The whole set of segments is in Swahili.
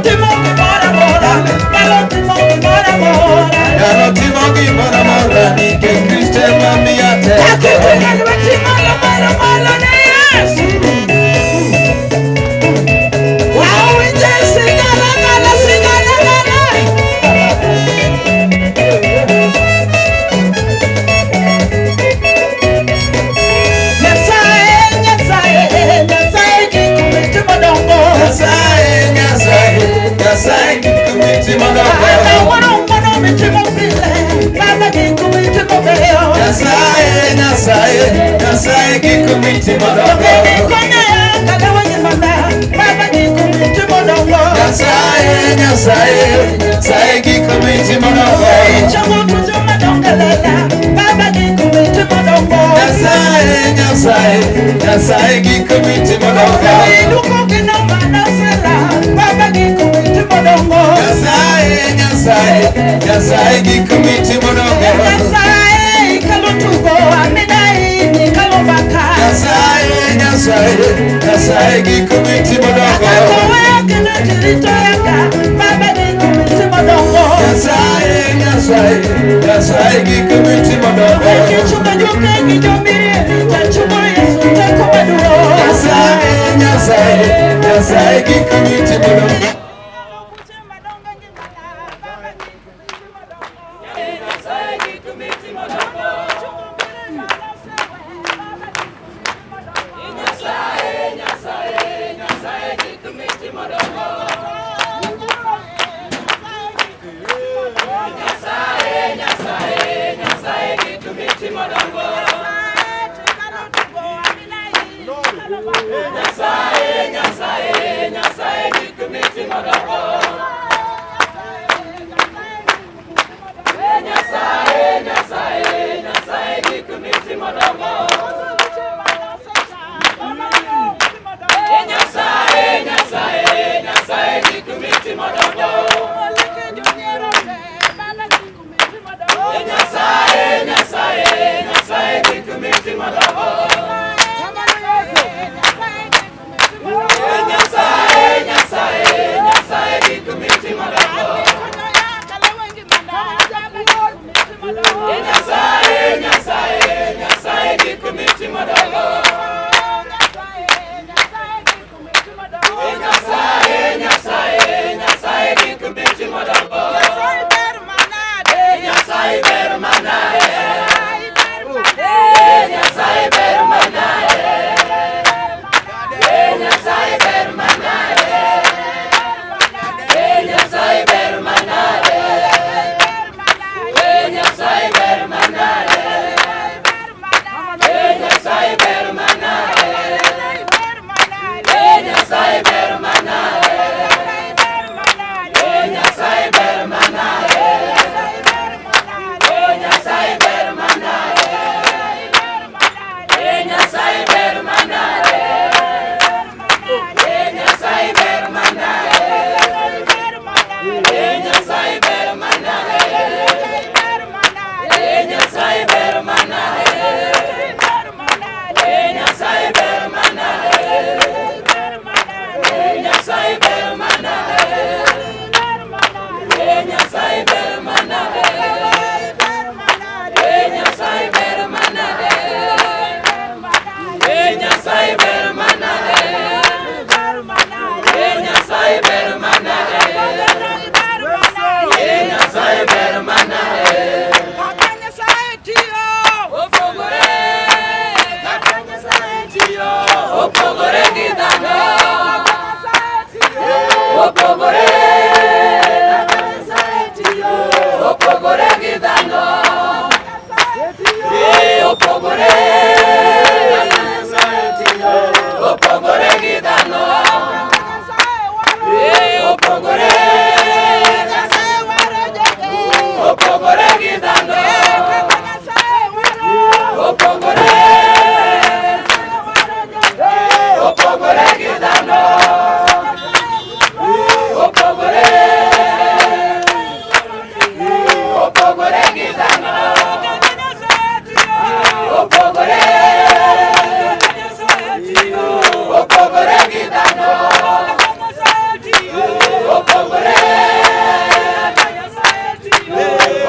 Timo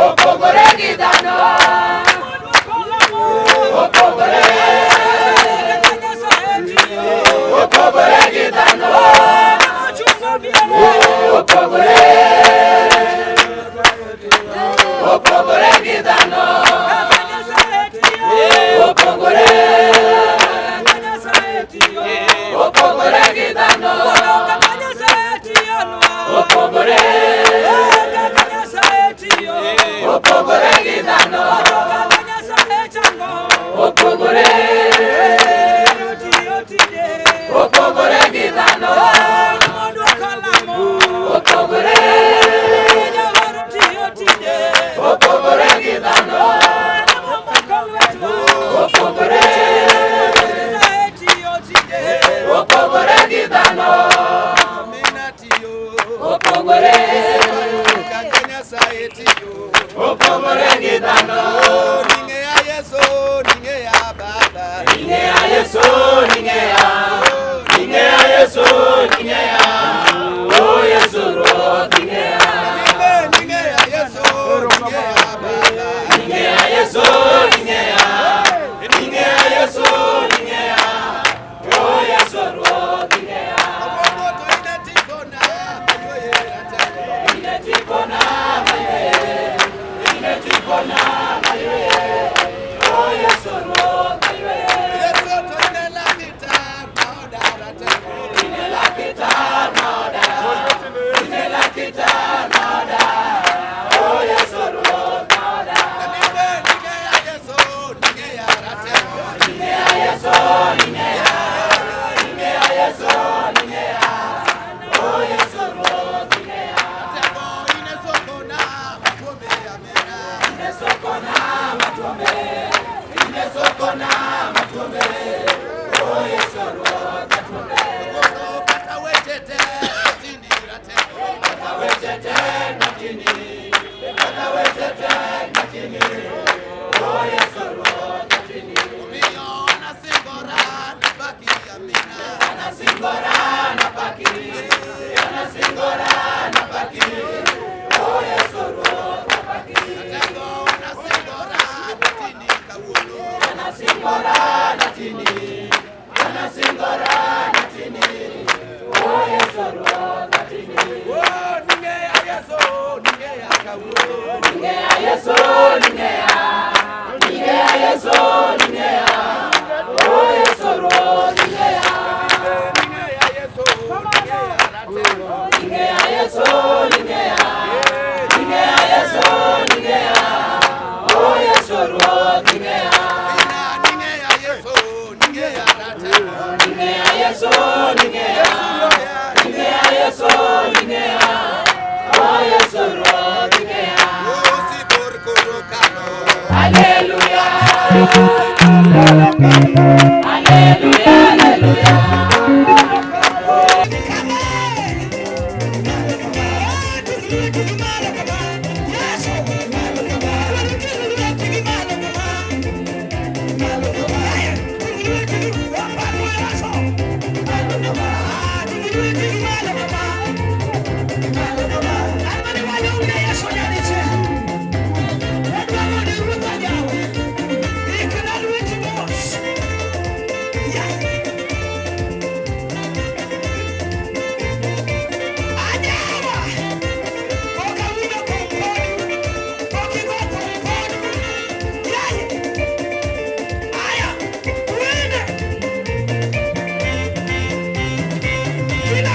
Opogore gitano Opogore gidano, opogore, opogore gidano, opogore, opogore gidano, opogore, opogore gidano, opogore, opogore gidano, opogore, opogore gidano, ninge ya Yesu, ninge ya Baba, ninge ya Yesu, ninge ya Yesu, ninge ya, oh Yesu ro, ninge ya, ninge ya Yesu, ninge ya Baba, ninge ya Yesu, ninge ya, ninge ya Yesu, ninge ya, oh Yesu ro, ninge ya, omoto ine tikona, ine tikona, ine tikona, oh Yesu ro, Yesu to ine la guitar, naoda, ine la guitar, naoda, ine la guitar, naoda, oh Yesu ro, naoda, ninge ya Yesu, ninge ya rate, ninge ya Yesu, ninge ya, ninge ya Yesu, ninge ya, oh Yesu ro, ninge ya, tebo ine sokona, matombe amena, ine sokona, matombe, ine sokona, matombe, oh Yesu ro, matombe, kata wetete, tini rate, kata wetete, natini, kata wetete, natini, oh Yesu ro, natini, umiyo na singora, nabaki amina, na singora, nabaki, na singora, nabaki, oh Yesu ro, nabaki, natengo na singora, natini kawuno, na singora, natini, na singora, natini, oh Yesu ro, natini, oh ninge ya Yesu, ninge ya kawuno, ninge ya Yesu, ninge ya, ninge ya Yesu, ninge ya, oh Yesu ro, ninge ya, ninge ya Yesu, ninge ya rate, ninge ya Yesu, ninge ya, ninge ya Yesu, ninge ya, oh Yesu ro, ninge ya, ninge ya Yesu, ninge ya rate, ninge ya Yesu, ninge ya, ninge ya Yesu, ninge ya, oh Yesu ro, ninge ya, oh si por kurukano, hallelujah, hallelujah, hallelujah. Kila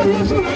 Yes,